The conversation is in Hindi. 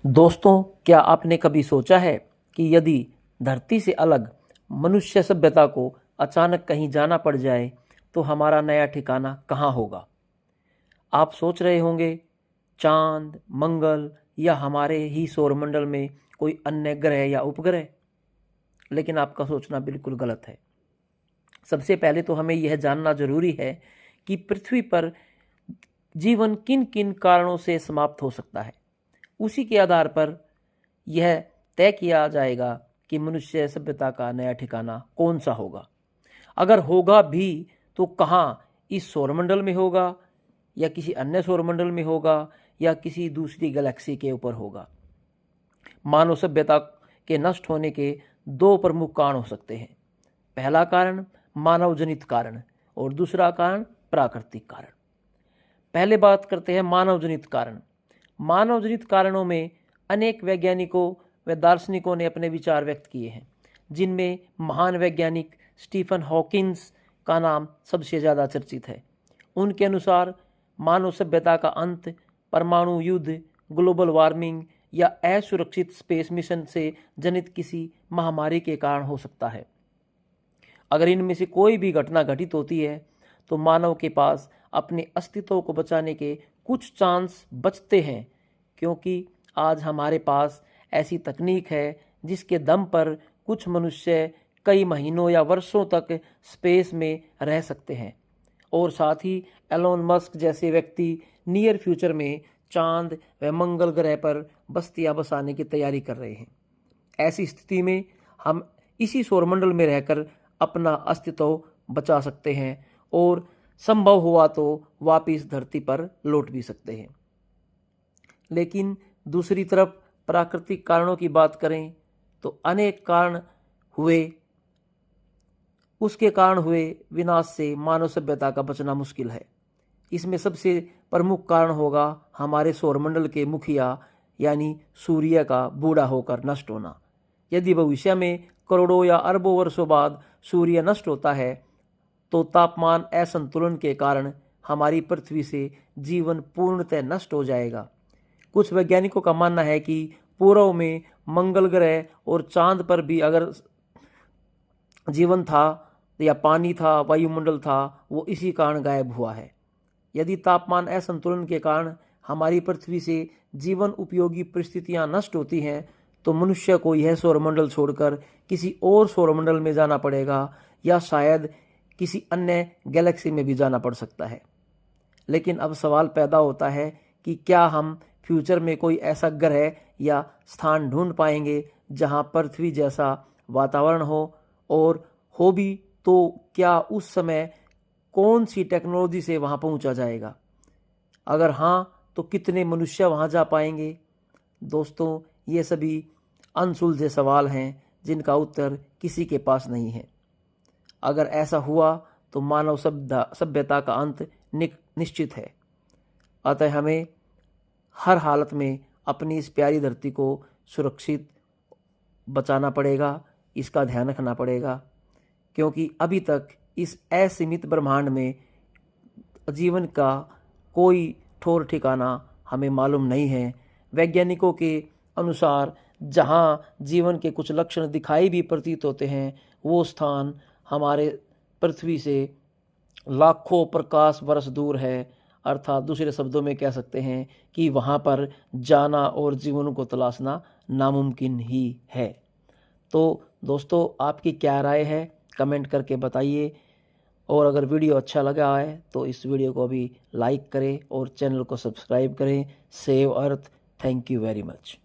दोस्तों, क्या आपने कभी सोचा है कि यदि धरती से अलग मनुष्य सभ्यता को अचानक कहीं जाना पड़ जाए तो हमारा नया ठिकाना कहाँ होगा? आप सोच रहे होंगे चांद, मंगल या हमारे ही सौरमंडल में कोई अन्य ग्रह या उपग्रह। लेकिन आपका सोचना बिल्कुल गलत है। सबसे पहले तो हमें यह जानना जरूरी है कि पृथ्वी पर जीवन किन किन कारणों से समाप्त हो सकता है। उसी के आधार पर यह तय किया जाएगा कि मनुष्य सभ्यता का नया ठिकाना कौन सा होगा। अगर होगा भी तो कहाँ, इस सौरमंडल में होगा या किसी अन्य सौरमंडल में होगा या किसी दूसरी गैलेक्सी के ऊपर होगा। मानव सभ्यता के नष्ट होने के दो प्रमुख कारण हो सकते हैं। पहला कारण मानव जनित कारण और दूसरा कारण प्राकृतिक कारण। पहले बात करते हैं मानव जनित कारण। मानव जनित कारणों में अनेक वैज्ञानिकों व दार्शनिकों ने अपने विचार व्यक्त किए हैं, जिनमें महान वैज्ञानिक स्टीफन हॉकिंस का नाम सबसे ज़्यादा चर्चित है। उनके अनुसार मानव सभ्यता का अंत परमाणु युद्ध, ग्लोबल वार्मिंग या असुरक्षित स्पेस मिशन से जनित किसी महामारी के कारण हो सकता है। अगर इनमें से कोई भी घटना घटित होती है तो मानव के पास अपने अस्तित्व को बचाने के कुछ चांस बचते हैं, क्योंकि आज हमारे पास ऐसी तकनीक है जिसके दम पर कुछ मनुष्य कई महीनों या वर्षों तक स्पेस में रह सकते हैं। और साथ ही एलोन मस्क जैसे व्यक्ति नियर फ्यूचर में चांद व मंगल ग्रह पर बस्तियां बसाने की तैयारी कर रहे हैं। ऐसी स्थिति में हम इसी सौरमंडल में रहकर अपना अस्तित्व बचा सकते हैं और संभव हुआ तो वापिस धरती पर लौट भी सकते हैं। लेकिन दूसरी तरफ प्राकृतिक कारणों की बात करें तो अनेक कारण हुए, उसके कारण हुए विनाश से मानव सभ्यता का बचना मुश्किल है। इसमें सबसे प्रमुख कारण होगा हमारे सौरमंडल के मुखिया यानी सूर्य का बूढ़ा होकर नष्ट होना। यदि भविष्य में करोड़ों या अरबों वर्षों बाद सूर्य नष्ट होता है तो तापमान असंतुलन के कारण हमारी पृथ्वी से जीवन पूर्णतः नष्ट हो जाएगा। कुछ वैज्ञानिकों का मानना है कि पूर्व में मंगल ग्रह और चांद पर भी अगर जीवन था या पानी था, वायुमंडल था, वो इसी कारण गायब हुआ है। यदि तापमान असंतुलन के कारण हमारी पृथ्वी से जीवन उपयोगी परिस्थितियां नष्ट होती हैं तो मनुष्य को यह सौरमंडल छोड़कर किसी और सौरमंडल में जाना पड़ेगा या शायद किसी अन्य गैलेक्सी में भी जाना पड़ सकता है। लेकिन अब सवाल पैदा होता है कि क्या हम फ्यूचर में कोई ऐसा ग्रह या स्थान ढूंढ पाएंगे जहां पृथ्वी जैसा वातावरण हो, और हो भी तो क्या उस समय कौन सी टेक्नोलॉजी से वहां पहुंचा जाएगा? अगर हाँ तो कितने मनुष्य वहां जा पाएंगे? दोस्तों, ये सभी अनसुलझे सवाल हैं जिनका उत्तर किसी के पास नहीं है। अगर ऐसा हुआ तो मानव सभ्यता का अंत निश्चित है। अतः हमें हर हालत में अपनी इस प्यारी धरती को सुरक्षित बचाना पड़ेगा, इसका ध्यान रखना पड़ेगा, क्योंकि अभी तक इस असीमित ब्रह्मांड में जीवन का कोई ठौर ठिकाना हमें मालूम नहीं है। वैज्ञानिकों के अनुसार जहाँ जीवन के कुछ लक्षण दिखाई भी प्रतीत होते हैं वो स्थान हमारे पृथ्वी से लाखों प्रकाश वर्ष दूर है। अर्थात दूसरे शब्दों में कह सकते हैं कि वहाँ पर जाना और जीवन को तलाशना नामुमकिन ही है। तो दोस्तों, आपकी क्या राय है कमेंट करके बताइए, और अगर वीडियो अच्छा लगा है तो इस वीडियो को अभी लाइक करें और चैनल को सब्सक्राइब करें। Save earth. Thank you very much.